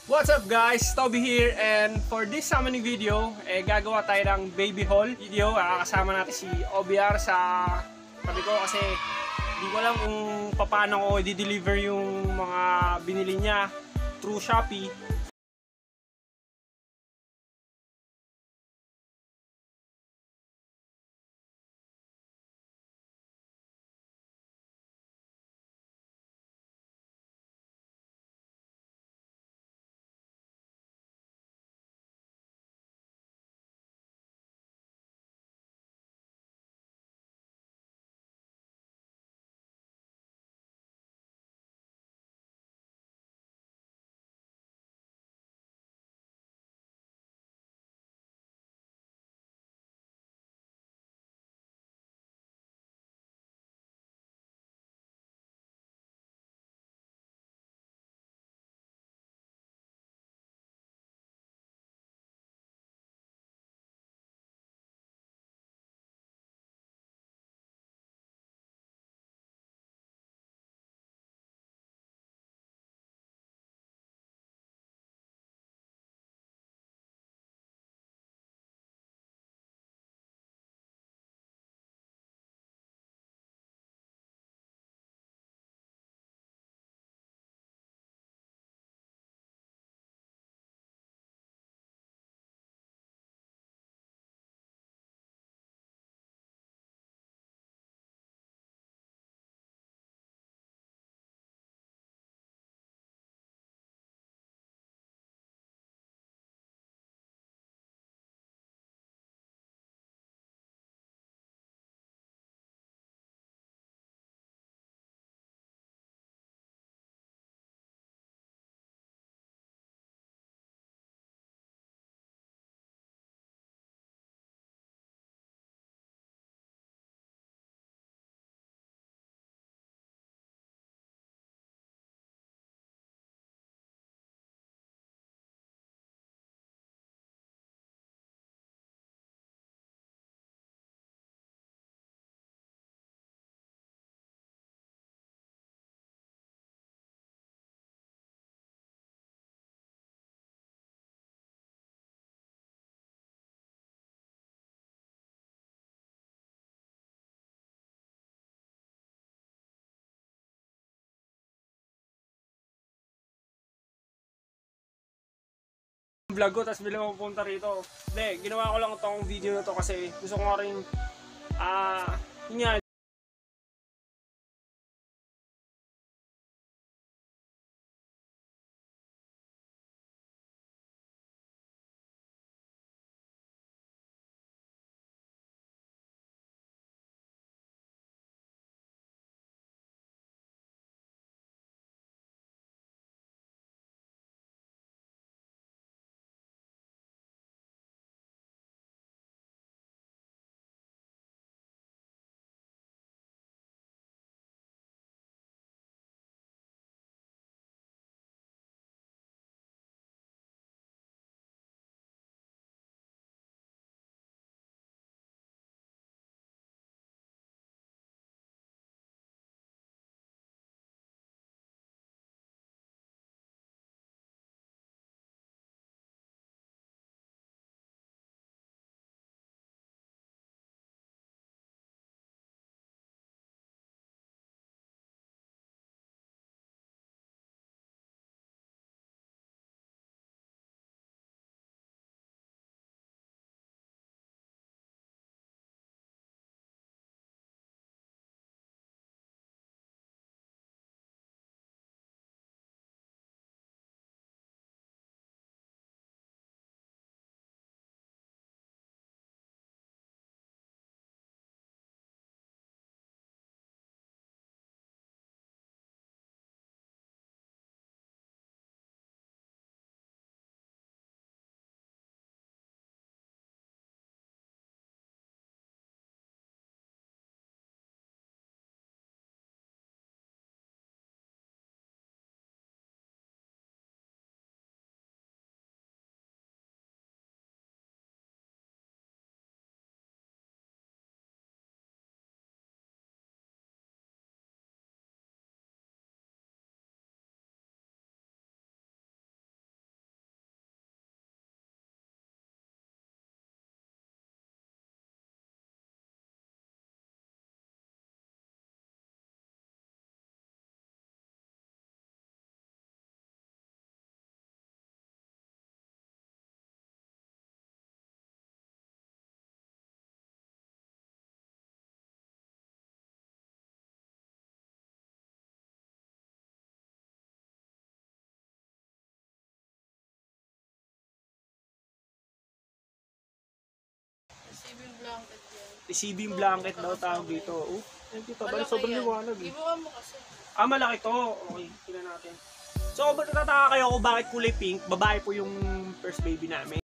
What's up guys? Toby here, and for this summoning video, gagawa tayo ng baby haul video. Kasama natin si OBR sa tabi ko kasi hindi ko alam kung paano ko i-deliver yung mga binili niya through Shopee. Vlog ko, tapos bilang pupunta rito. Hindi, ginawa ko lang itong video na to kasi gusto ko nga rin, yun nga, blanket yan. Receiving blanket daw tawag dito. Oh, ayun dito. Bali, Malaki sobrang yan. liwanag eh. Ibuka mo kasi. Malaki to. Okay, tingnan natin. So, ba't natataka kayo kung bakit kulay pink? Babae po yung first baby namin.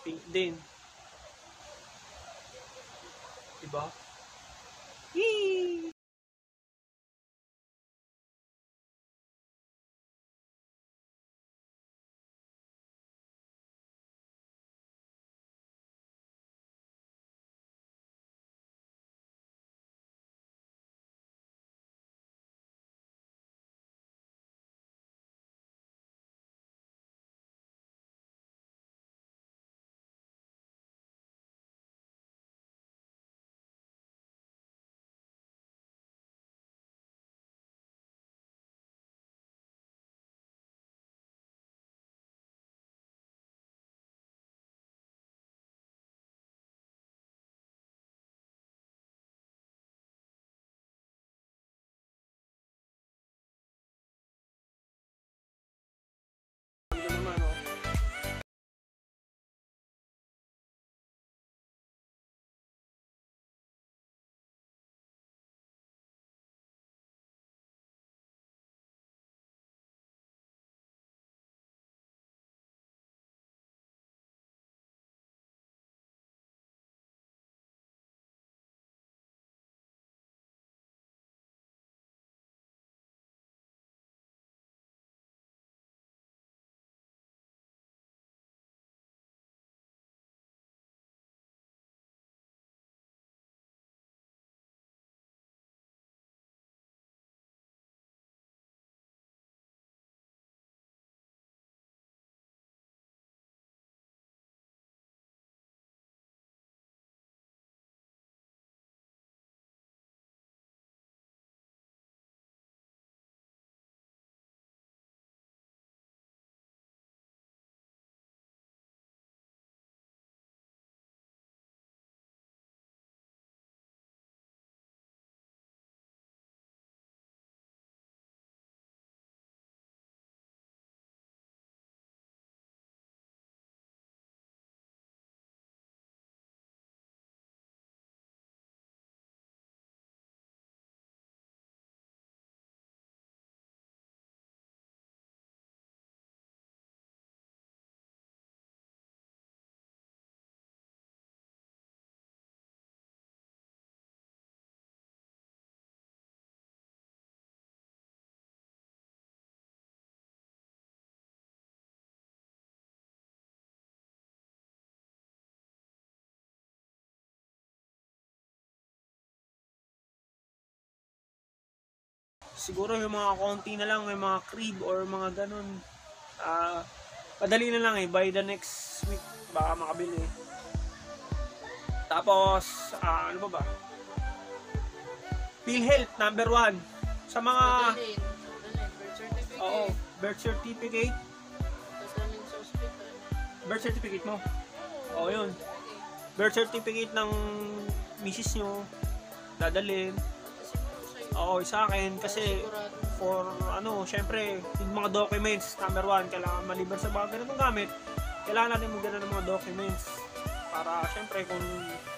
Pink din. Diba? Yee! siguro yung mga konti na lang, may mga crib or mga ganun. Madali na lang by the next week baka makabili. Tapos ano ba? PhilHealth number 1 sa mga birth certificate. Birth certificate mo. Yun. Birth certificate ng misis nyo dadalhin. Sa akin kasi for syempre yung mga documents number 1 kailangan maliban sa mga ganitong gamit, kailangan natin magdala ng mga documents para syempre kung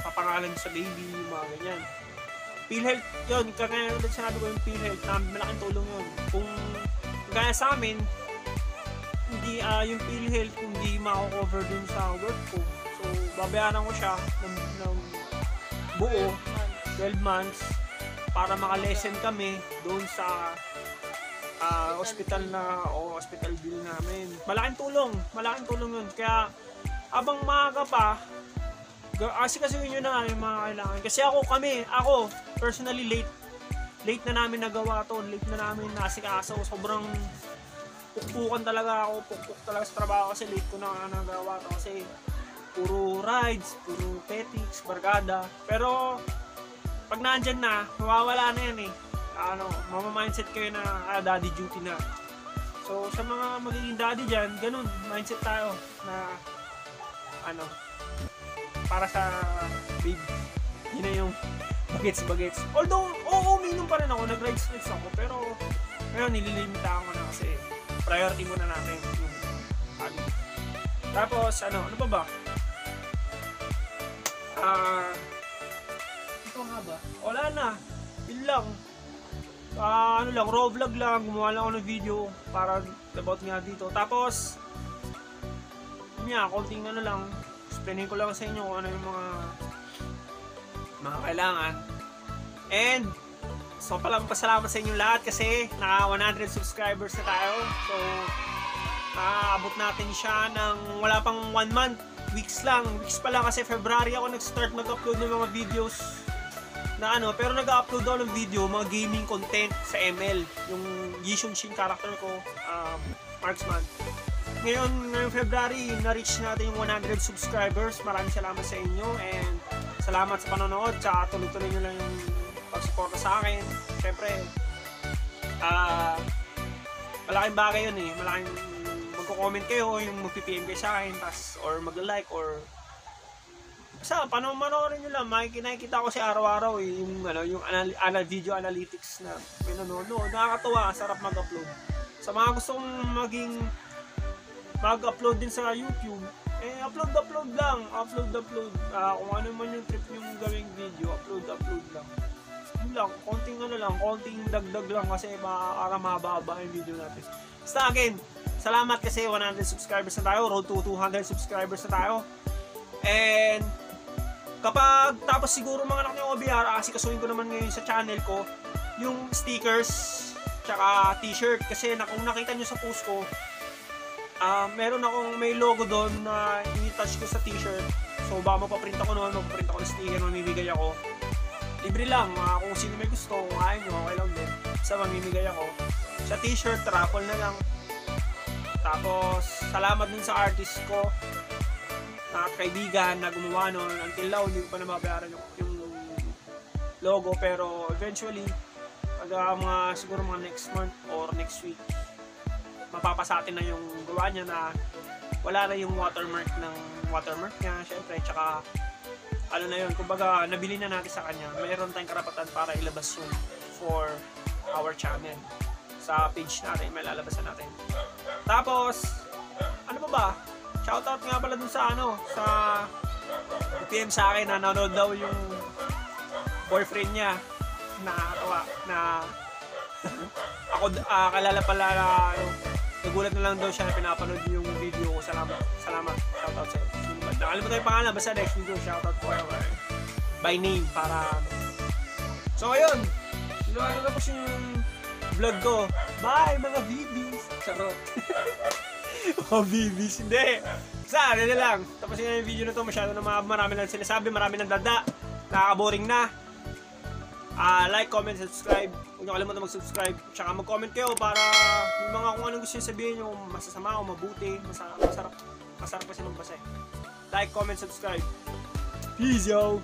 papangalan sa baby, mga ganyan. PhilHealth yun, kagaya ulit sinabi ko yung PhilHealth, malaking tulong yun. Kung gaya sa amin, hindi yung PhilHealth hindi mako-cover dun sa work ko. So babayaran ko siya ng buo 12 months para maka-lessen kami doon sa hospital hospital bill namin. Malaking tulong yun. Kaya abang maaga pa, asikasuhin nyo na yung mga kailangan. Kasi ako personally late na namin nagawa to, late na namin nasikaso. Sobrang pukpukan talaga ako, pukpuk talaga sa trabaho kasi late ko na nagawa to kasi puro rides, puro petics, barkada. Pero pag nandyan na, mawawala na yan mama-mindset kayo na daddy duty na. So sa mga magiging daddy dyan, ganun, mindset tayo na para sa baby. Yun na yung bagets. Although, uminom pa rin ako, nag-rides ako, pero ngayon nililimitahan ko na kasi priority muna natin yung family. Tapos, ano pa ba? Ito nga ba? Wala na. Yun lang. Raw vlog lang. Gumawa lang ako ng video para about nga dito. Tapos, konting lang. Explainin ko lang sa inyo kung ano yung mga kailangan. And, so palang pasalamat sa inyo lahat kasi naka 100 subscribers na tayo. So, aabot natin siya ng wala pang 1 month. Weeks pa lang kasi February ako nag-start mag-upload ng mga videos na pero nag-upload ako ng video, mga gaming content sa ML. Yung Yishun Shin character ko, Marksman. Ngayong February, na-reach natin yung 100 subscribers. Maraming salamat sa inyo and salamat sa panonood. Tsaka tuloy-tuloy nyo lang yung pag-suporta sa akin. Siyempre, malaking bagay yun malaking magko-comment kayo, yung mag-PM kayo sa akin, or mag-like, or basta, panoorin nyo lang. Nakikita ko kasi araw-araw yung video analytics na pinanonood. Nakakatuwa, sarap mag-upload. Sa mga gustong mag-upload din sa YouTube, upload lang. Kung ano man yung trip yung gawing video, upload lang. Yun lang, konting dagdag lang kasi mababa yung video natin. Basta again, salamat kasi 100 subscribers na tayo, road to 200 subscribers na tayo. And kapag tapos siguro mga anak ng OBR, kasi kasuhin ko naman ngayon sa channel ko yung stickers tsaka t-shirt kasi kung nakita nyo sa post ko, meron akong may logo doon na i-touch ko sa t-shirt. So baka magpaprint ako noon, magpaprint ako ng sticker, mamimigay ako. Libre lang, kung sino may gusto, kung ayaw nyo, okay lang din. Basta mamimigay ako. Sa t-shirt, raffle na lang. Tapos, salamat din sa artist ko na kaibigan na gumawa noon. Until now, hindi ko pa nababayaran yung logo. Pero eventually, siguro mga next month or next week, mapapasa atin na yung gawa niya na wala na yung watermark niya, syempre, tsaka na yun, kumbaga nabili na natin sa kanya, mayroon tayong karapatan para ilabas yun for our channel sa page natin, may lalabasan natin. Tapos ano ba? Shoutout nga pala dun sa sa PM sa akin na nanonood daw yung boyfriend niya na ako kalala pala na nagulat na lang daw siya na pinapanood yung video ko. Salamat. Shoutout sa'yo. Nakalimutan yung pangalan. Basta next video, shoutout ko kayo. By name, para so, ayun. Tapos yung vlog ko. Bye, mga BBs. Charot. Mga BBs. Hindi. Basta, na lang. Tapos yung video na to, masyado na marami lang sinasabi. Marami nang dada. Nakaka-boring na. Like, comment, subscribe. Huwag nyo kalimutan mag-subscribe. Tsaka mag-comment kayo para yung mga kung anong gusto nyo sabihin nyo, masasama o mabuti, masarap kasi nung basa. Like, comment, subscribe. Peace, yo!